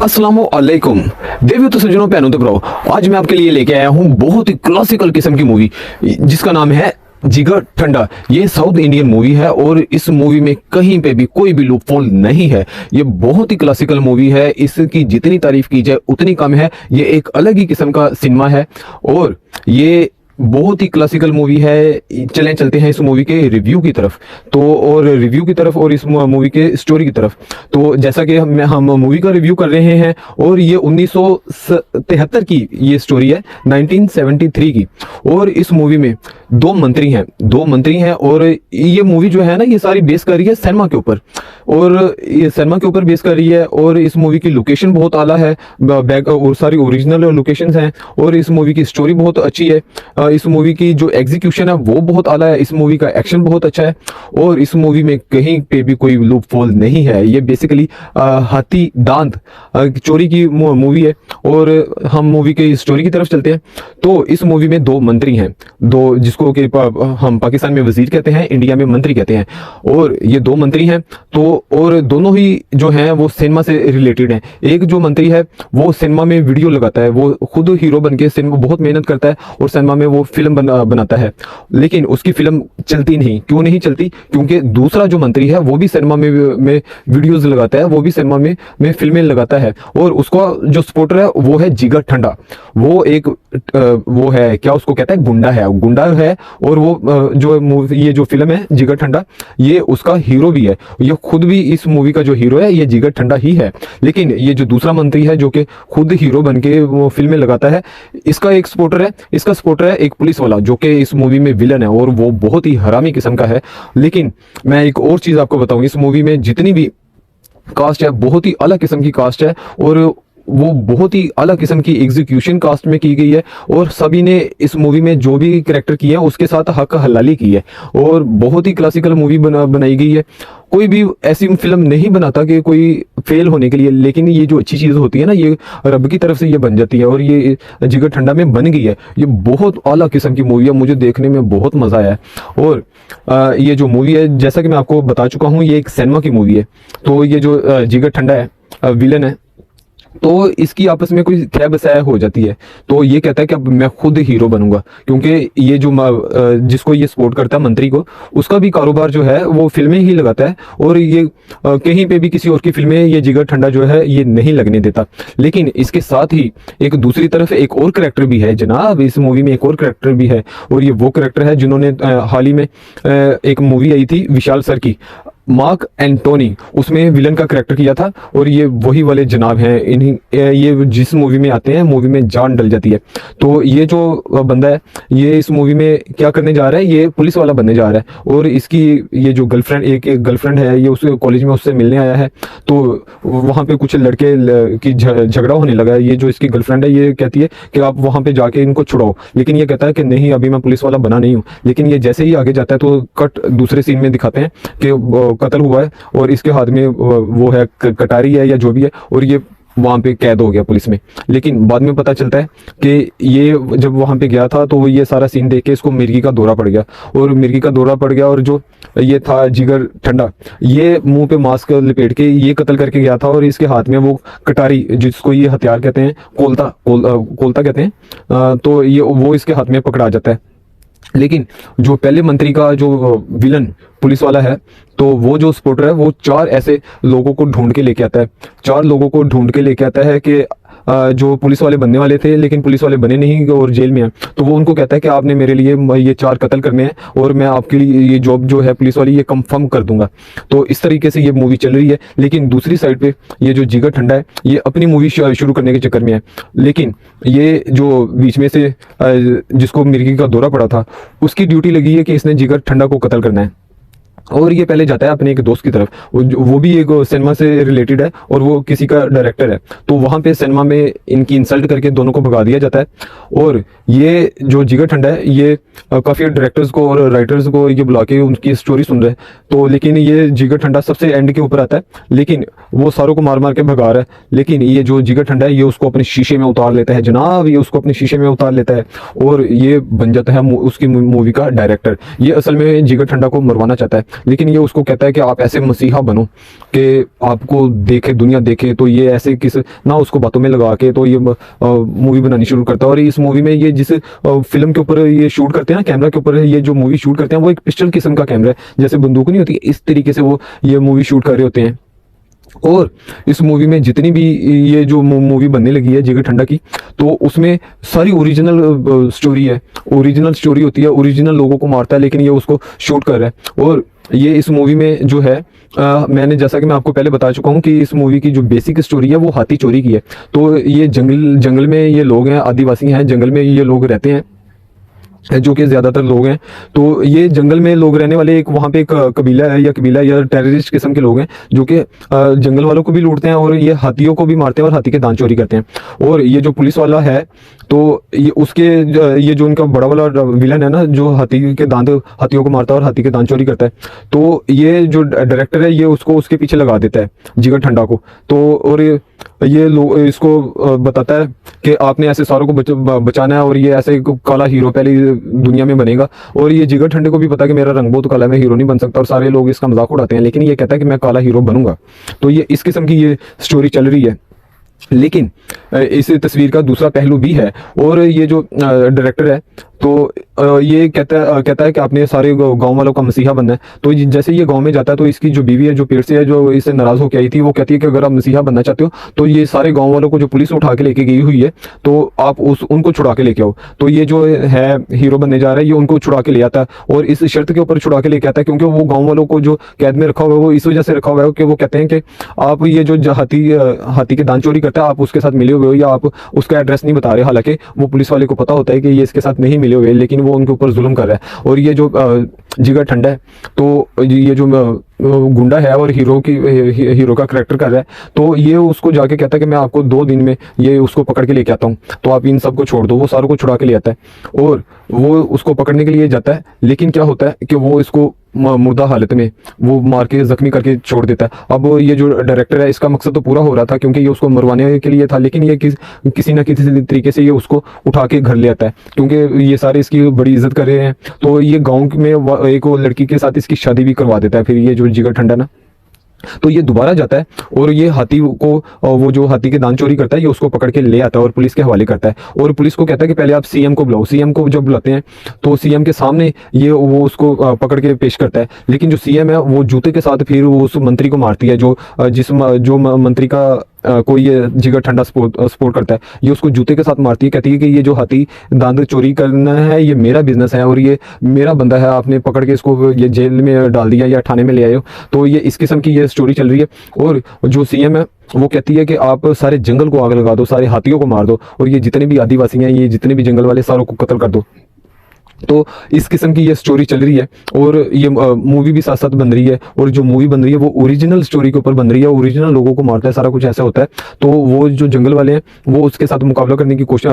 अस्सलाम वालेकुम देवियों तो सज्जनों पहनो तो ब्रो। आज मैं आपके लिए लेके आया हूँ बहुत ही क्लासिकल किस्म की मूवी जिसका नाम है जिगर ठंडा। ये साउथ इंडियन मूवी है और इस मूवी में कहीं पे भी कोई भी लूपहोल नहीं है। ये बहुत ही क्लासिकल मूवी है, इसकी जितनी तारीफ की जाए उतनी कम है। ये एक अलग ही किस्म का सिनेमा है और ये बहुत ही क्लासिकल मूवी है। चलते हैं इस मूवी के रिव्यू की तरफ और इस मूवी के स्टोरी की तरफ। तो जैसा कि हम मूवी का रिव्यू कर रहे हैं और ये 1973 की ये स्टोरी है, 1973 की। और इस मूवी में दो मंत्री हैं और ये मूवी जो है ना ये सारी बेस कर रही है सिनेमा के ऊपर, और ये सिनेमा के ऊपर बेस कर रही है। और इस मूवी की लोकेशन बहुत आला है, बैक और सारी ओरिजिनल लोकेशंस हैं और इस मूवी की स्टोरी बहुत अच्छी है। इस मूवी की जो एग्जीक्यूशन है वो बहुत आला है, इस मूवी का एक्शन बहुत अच्छा है और इस मूवी में कहीं पे भी कोई लूपहोल नहीं है। ये बेसिकली हाथी दांत चोरी की मूवी है। और हम मूवी के स्टोरी की तरफ चलते हैं। तो इस मूवी में दो मंत्री हैं, दो जिसको कि हम पाकिस्तान में वजीर कहते हैं, इंडिया में मंत्री कहते हैं। और ये दो मंत्री हैं तो और दोनों ही जो हैं वो सिनेमा से रिलेटेड हैं। एक जो मंत्री है वो सिनेमा में वीडियो लगाता है, वो खुद हीरो बन के सिनेमा बहुत मेहनत करता है और सिनेमा में वो फिल्म बनाता है, लेकिन उसकी फिल्म चलती नहीं। क्यों नहीं चलती? क्योंकि दूसरा जो मंत्री है वो भी सिनेमा में वीडियोस लगाता है, वो भी सिनेमा में फिल्में लगाता है और उसका जो सपोर्टर है वो है जिगर ठंडा। वो एक वो है, क्या उसको कहता है, गुंडा है। और वो ये जो फिल्म है जिगर ठंडा, ये उसका हीरो भी है। ये खुद भी इस मूवी का जो हीरो है ये जिगर ठंडा ही है। लेकिन ये जो दूसरा मंत्री है जो कि खुद हीरो बन के वो फिल्में लगाता है, इसका सपोर्टर है एक पुलिस वाला जो कि इस मूवी में विलन है और वो बहुत ही हरामी किस्म का है। लेकिन मैं एक और चीज आपको बताऊं, इस मूवी में जितनी भी कास्ट है बहुत ही अलग किस्म की कास्ट है और वो बहुत ही अलग किस्म की एग्जीक्यूशन कास्ट में की गई है और सभी ने इस मूवी में जो भी कैरेक्टर किए हैं उसके साथ हक हलाली की है और बहुत ही क्लासिकल मूवी बनाई गई है। कोई भी ऐसी फिल्म नहीं बनाता कि कोई फेल होने के लिए, लेकिन ये जो अच्छी चीज़ होती है ना ये रब की तरफ से ये बन जाती है और ये जिगर ठंडा में बन गई है। ये बहुत आला किस्म की मूवी है, मुझे देखने में बहुत मज़ा आया है। और ये जो मूवी है जैसा कि मैं आपको बता चुका हूँ ये एक सिनेमा की मूवी है। तो ये जो जिगर ठंडा है विलन है, तो इसकी आपस में कोई खै बसाया हो जाती है। तो ये कहता है कि अब मैं खुद हीरो बनूंगा, क्योंकि ये जो जिसको ये सपोर्ट करता है मंत्री को, उसका भी कारोबार जो है वो फिल्में ही लगाता है और ये कहीं पे भी किसी और की फिल्में ये जिगर ठंडा जो है ये नहीं लगने देता। लेकिन इसके साथ ही एक दूसरी तरफ एक और करैक्टर भी है जनाब, इस मूवी में एक और करैक्टर भी है और ये वो करैक्टर है जिन्होंने हाल ही में एक मूवी आई थी विशाल सर की, मार्क एंटोनी, उसमें विलन का करैक्टर किया था और ये वही वाले जनाब हैं। ये जिस मूवी में आते हैं मूवी में जान डल जाती है। तो ये जो बंदा है ये इस मूवी में क्या करने जा रहा है, ये पुलिस वाला बनने जा रहा है और इसकी ये जो गर्लफ्रेंड एक गर्लफ्रेंड है ये उस कॉलेज में उससे मिलने आया है। तो वहाँ पे कुछ लड़के की झगड़ा होने लगा है। ये जो इसकी गर्लफ्रेंड है ये कहती है कि आप वहाँ पे जाके इनको छुड़ाओ, लेकिन ये कहता है कि नहीं अभी मैं पुलिस वाला बना नहीं हूँ। लेकिन ये जैसे ही आगे जाता है तो कट दूसरे सीन में दिखाते हैं कि कत्ल हुआ है और इसके हाथ में वो है कटारी है या जो भी है और ये वहाँ पे कैद हो गया पुलिस में। लेकिन बाद में पता चलता है कि ये जब वहाँ पे गया था तो ये सारा सीन देख के इसको मिर्गी का दौरा पड़ गया और जो ये था जिगर ठंडा ये मुंह पे मास्क लपेट के ये कत्ल करके गया था और इसके हाथ में वो कटारी जिसको ये हथियार कहते हैं कोलता कहते हैं, तो ये वो इसके हाथ में पकड़ा जाता है। लेकिन जो पहले मंत्री का जो विलन पुलिस वाला है तो वो जो सपोर्टर है वो चार ऐसे लोगों को ढूंढ के लेके आता है कि जो पुलिस वाले बनने वाले थे लेकिन पुलिस वाले बने नहीं और जेल में हैं। तो वो उनको कहता है कि आपने मेरे लिए ये 4 कत्ल करने हैं और मैं आपके लिए ये जॉब जो है पुलिस वाली ये कंफर्म कर दूंगा। तो इस तरीके से ये मूवी चल रही है। लेकिन दूसरी साइड पे ये जो जिगर ठंडा है ये अपनी मूवी शुरू करने के चक्कर में है। लेकिन ये जो बीच में से जिसको मिर्गी का दौरा पड़ा था उसकी ड्यूटी लगी है कि इसने जिगर ठंडा को कत्ल करना है और ये पहले जाता है अपने एक दोस्त की तरफ, वो भी एक सिनेमा से रिलेटेड है और वो किसी का डायरेक्टर है। तो वहाँ पे सिनेमा में इनकी इंसल्ट करके दोनों को भगा दिया जाता है। और ये जो जिगर ठंडा है ये काफ़ी डायरेक्टर्स को और राइटर्स को ये बुला के उनकी स्टोरी सुन रहे हैं। तो लेकिन ये जिगर ठंडा सबसे एंड के ऊपर आता है, लेकिन वो सारों को मार मार के भगा रहा है। लेकिन ये जो जिगर ठंडा है ये उसको अपने शीशे में उतार लेता है जनाब, ये उसको अपने शीशे में उतार लेता है और ये बन जाता है उसकी मूवी का डायरेक्टर। ये असल में जिगर ठंडा को मरवाना चाहता है। लेकिन ये उसको कहता है कि आप ऐसे मसीहा बनो कि आपको देखे, दुनिया देखे। तो ये ऐसे किस ना उसको बातों में लगा के तो ये मूवी बनानी शुरू करता है। और इस मूवी में ये जिस फिल्म के ऊपर ये शूट करते हैं ना, कैमरा के ऊपर ये जो मूवी शूट करते हैं वो एक पिस्टल किस्म का कैमरा है, जैसे बंदूक नहीं होती, इस तरीके से वो ये मूवी शूट कर रहे होते हैं। और इस मूवी में जितनी भी ये जो मूवी बनने लगी है जिगर ठंडा की, तो उसमें सारी ओरिजिनल स्टोरी है, ओरिजिनल स्टोरी होती है, ओरिजिनल लोगों को मारता है, लेकिन ये उसको शूट कर रहा है। और ये इस मूवी में जो है मैंने जैसा कि मैं आपको पहले बता चुका हूँ कि इस मूवी की जो बेसिक स्टोरी है वो हाथी चोरी की है। तो ये जंगल में ये लोग हैं, आदिवासी हैं, जंगल में ये लोग रहते हैं, जो कि ज़्यादातर लोग हैं। तो ये जंगल में लोग रहने वाले एक वहाँ पे एक कबीला या टेररिस्ट किस्म के लोग हैं, जो कि जंगल वालों को भी लूटते हैं और ये हाथियों को भी मारते हैं और हाथी के दांत चोरी करते हैं। और ये जो पुलिस वाला है, तो ये उसके ये जो इनका बड़ा वाला विलन है ना, जो हाथियों को मारता है और हाथी के दांत चोरी करता है, तो ये जो डायरेक्टर है ये उसको उसके पीछे लगा देता है, जिगर ठंडा को। तो और ये लोग इसको बताता है कि आपने ऐसे सारों को बचाना है और ये ऐसे काला हीरो पहले दुनिया में बनेगा। और ये जिगर ठंडे को भी पता है कि मेरा रंग बहुत काला है, मैं हीरो नहीं बन सकता, और सारे लोग इसका मजाक उड़ाते हैं, लेकिन ये कहता है कि मैं काला हीरो बनूंगा। तो ये इस किस्म की ये स्टोरी चल रही है। लेकिन इस तस्वीर का दूसरा पहलू भी है। और ये जो डायरेक्टर है, तो ये कहता है कि आपने सारे गांव वालों का मसीहा बनना है। तो जैसे ये गांव में जाता है, तो इसकी जो बीवी है, जो पेड़ से है, जो इससे नाराज होकर आई थी, वो कहती है कि अगर आप मसीहा बनना चाहते हो तो ये सारे गांव वालों को जो पुलिस उठा के लेके गई हुई है, तो आप उनको छुड़ा के लेके आओ। तो ये जो है हीरो बनने जा रहा है, ये उनको छुड़ा के ले आता है, और इस शर्त के ऊपर छुड़ा के लेके आता है क्योंकि वो गाँव वालों को जो कैद में रखा हुआ है वो इस वजह से रखा हुआ है कि वो कहते हैं कि आप ये जो हाथी के दांत चोरी करता है, आप उसके साथ मिले हुए हो या आप उसका एड्रेस नहीं बता रहे। हालांकि वो पुलिस वाले को पता होता है कि ये इसके साथ नहीं मिले हुए, लेकिन वो उनके ऊपर जुल्म कर रहा है। और ये जो जिगर ठंडा है, तो ये जो गुंडा है और हीरो का करेक्टर कर रहा है, तो ये उसको जाके कहता है कि मैं आपको 2 दिन में ये उसको पकड़ के लेके आता हूँ, तो आप इन सबको छोड़ दो। वो सारों को छुड़ा के ले आता है और वो उसको पकड़ने के लिए जाता है, लेकिन क्या होता है कि वो इसको मुर्दा हालत में वो मार के जख्मी करके छोड़ देता है। अब ये जो डायरेक्टर है, इसका मकसद तो पूरा हो रहा था क्योंकि ये उसको मरवाने के लिए था, लेकिन ये किसी ना किसी तरीके से ये उसको उठा के घर ले आता है क्योंकि ये सारे इसकी बड़ी इज्जत कर रहे हैं। तो ये गाँव में एक लड़की के साथ इसकी शादी भी करवा देता है। फिर ये जो जिगर ठंडा ना, तो ये दोबारा जाता है और ये हाथी को, वो जो हाथी के दांत चोरी करता है, ये उसको पकड़ के ले आता है और पुलिस के हवाले करता है। और पुलिस को कहता है कि पहले आप सीएम को बुलाओ। सीएम को जब बुलाते हैं तो सीएम के सामने ये वो उसको पकड़ के पेश करता है, लेकिन जो सीएम है वो जूते के साथ फिर वो उस मंत्री को मारती है, जो मंत्री का कोई ये जिगर ठंडा सपोर्ट करता है, ये उसको जूते के साथ मारती है। कहती है कि ये जो हाथी दांत चोरी करना है ये मेरा बिजनेस है और ये मेरा बंदा है, आपने पकड़ के इसको ये जेल में डाल दिया या थाने में ले आए हो। तो ये इस किस्म की ये स्टोरी चल रही है। और जो सीएम है वो कहती है कि आप सारे जंगल को आग लगा दो, सारे हाथियों को मार दो, और ये जितने भी आदिवासी हैं, ये जितने भी जंगल वाले, सारों को कत्ल कर दो। तो इस किस्म की ये स्टोरी चल रही है और ये मूवी भी साथ साथ बन रही है। और जो मूवी बन रही है वो ओरिजिनल स्टोरी के ऊपर बन रही है, ओरिजिनल लोगों को मारता है, सारा कुछ ऐसा होता है। तो वो जो जंगल वाले हैं वो उसके साथ मुकाबला करने की कोशिश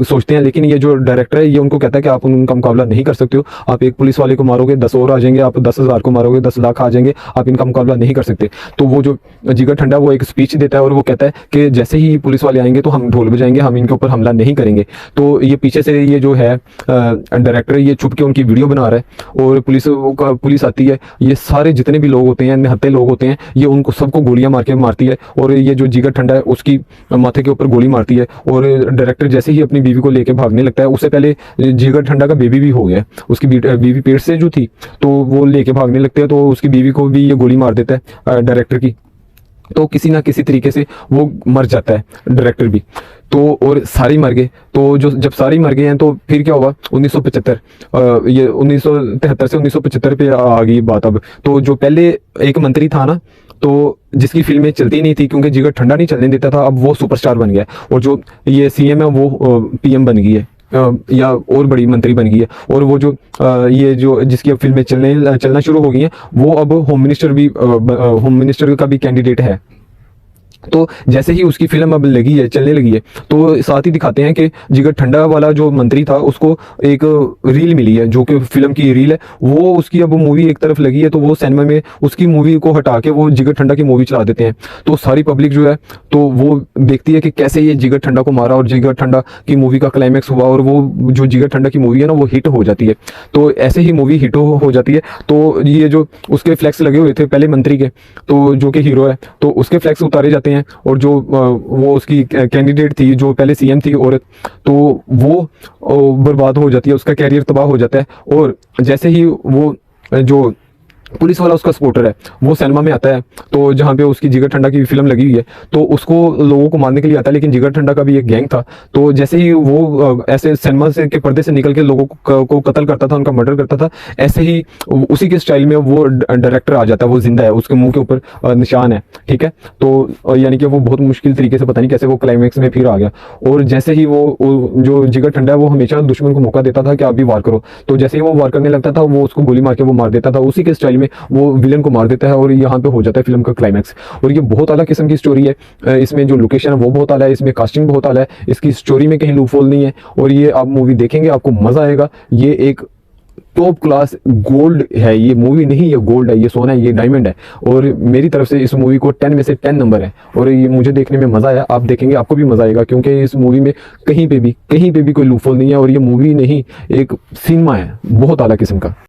सोचते हैं, लेकिन ये जो डायरेक्टर है ये उनको कहता है कि आप उनका मुकाबला नहीं कर सकते हो। आप एक पुलिस वाले को मारोगे 10 और आ जाएंगे, आप 10,000 को मारोगे 10 लाख आ जाएंगे, आप इनका मुकाबला नहीं कर सकते। तो वो जो जिगर ठंडा वो एक स्पीच देता है और वो कहता है कि जैसे ही पुलिस वाले आएंगे तो हम ढोल बजाएंगे, हम इनके ऊपर हमला नहीं करेंगे। तो ये पीछे से ये जो है डायरेक्टर ये छुप के उनकी वीडियो बना रहा है और पुलिस आती है, ये सारे जितने भी लोग होते हैं, निहत्थे लोग होते हैं, ये उनको सबको गोलियां मार के मारती है। और ये जो जिगर ठंडा है उसकी माथे के ऊपर गोली मारती है। और डायरेक्टर जैसे ही अपनी बीवी को लेके भागने लगता है, उससे पहले जिगर ठंडा का बेबी भी हो गया, उसकी बीवी पेट से जो थी, तो वो लेके भागने लगते हैं, तो उसकी बीवी को भी ये गोली मार देता है डायरेक्टर की। तो किसी ना किसी तरीके से वो मर जाता है डायरेक्टर भी। तो और सारे मर गए। तो जब सारे मर गए हैं तो फिर क्या हुआ, 1975 ये 1973 से 1975 पे आ गई बात अब। तो जो पहले एक मंत्री था ना, तो जिसकी फिल्में चलती नहीं थी क्योंकि जिगर ठंडा नहीं चलने देता था, अब वो सुपरस्टार बन गया और जो ये सीएम है वो पीएम बन गई है या और बड़ी मंत्री बन गई है। और वो जो ये जो जिसकी अब फिल्में चलना शुरू हो गई हैं, वो अब होम मिनिस्टर का भी कैंडिडेट है। तो जैसे ही उसकी फिल्म अब लगी है, चलने लगी है, तो साथ ही दिखाते हैं कि जिगर ठंडा वाला जो मंत्री था उसको एक रील मिली है, जो कि फिल्म की रील है, वो उसकी अब मूवी एक तरफ लगी है, तो वो सिनेमा में उसकी मूवी को हटा के वो जिगर ठंडा की मूवी चला देते हैं। तो सारी पब्लिक जो है तो वो देखती है कि कैसे ये जिगर ठंडा को मारा, और जिगर ठंडा की मूवी का क्लाइमैक्स हुआ, और वो जो जिगर ठंडा की मूवी है ना वो हिट हो जाती है। तो ऐसे ही मूवी हिट हो जाती है। तो ये जो उसके फ्लैक्स लगे हुए थे पहले मंत्री के, तो जो कि हीरो है, तो उसके फ्लैक्स उतारे जाते हैं, और जो वो उसकी कैंडिडेट थी जो पहले सीएम थी औरत, तो वो बर्बाद हो जाती है, उसका कैरियर तबाह हो जाता है। और जैसे ही वो जो पुलिस वाला उसका सपोर्टर है वो सिनेमा में आता है, तो जहाँ पे उसकी जिगर ठंडा की फिल्म लगी हुई है, तो उसको लोगों को मारने के लिए आता है, लेकिन जिगर ठंडा का भी एक गैंग था। तो जैसे ही वो ऐसे सिनेमा से के पर्दे से निकल के लोगों को कत्ल करता था, उनका मर्डर करता था, ऐसे ही उसी के स्टाइल में वो डायरेक्टर आ जाता है, वो जिंदा है, उसके मुंह के ऊपर निशान है, ठीक है। तो यानी कि वो बहुत मुश्किल तरीके से, पता नहीं कैसे वो क्लाइमैक्स में फिर आ गया। और जैसे ही वो जो जिगर ठंडा है वो हमेशा दुश्मन को मौका देता था कि आप भी वार करो, तो जैसे ही वो वार करने लगता था वो उसको गोली मार के वो मार देता था, उसी के स्टाइल में वो विलन को मार देता है, और यहाँ पे हो जाता है फिल्म का क्लाइमैक्स। और ये बहुत आला किस्म की स्टोरी है, इसमें जो लोकेशन है वो बहुत आला है, इसमें कास्टिंग बहुत आला है, इसकी स्टोरी में कहीं लूपहोल नहीं है, और ये आप मूवी देखेंगे आपको मजा आएगा। ये एक टॉप क्लास गोल्ड है, ये मूवी नहीं, ये गोल्ड है, ये सोना है, ये डायमंड है। और मेरी तरफ से इस मूवी को 10 में से 10 नंबर है, और ये मुझे देखने में मजा आया, आप देखेंगे आपको भी मजा आएगा, क्योंकि इस मूवी में कहीं पे भी कोई लूपहोल नहीं है, और ये मूवी नहीं एक सिनेमा है बहुत आला किस्म का।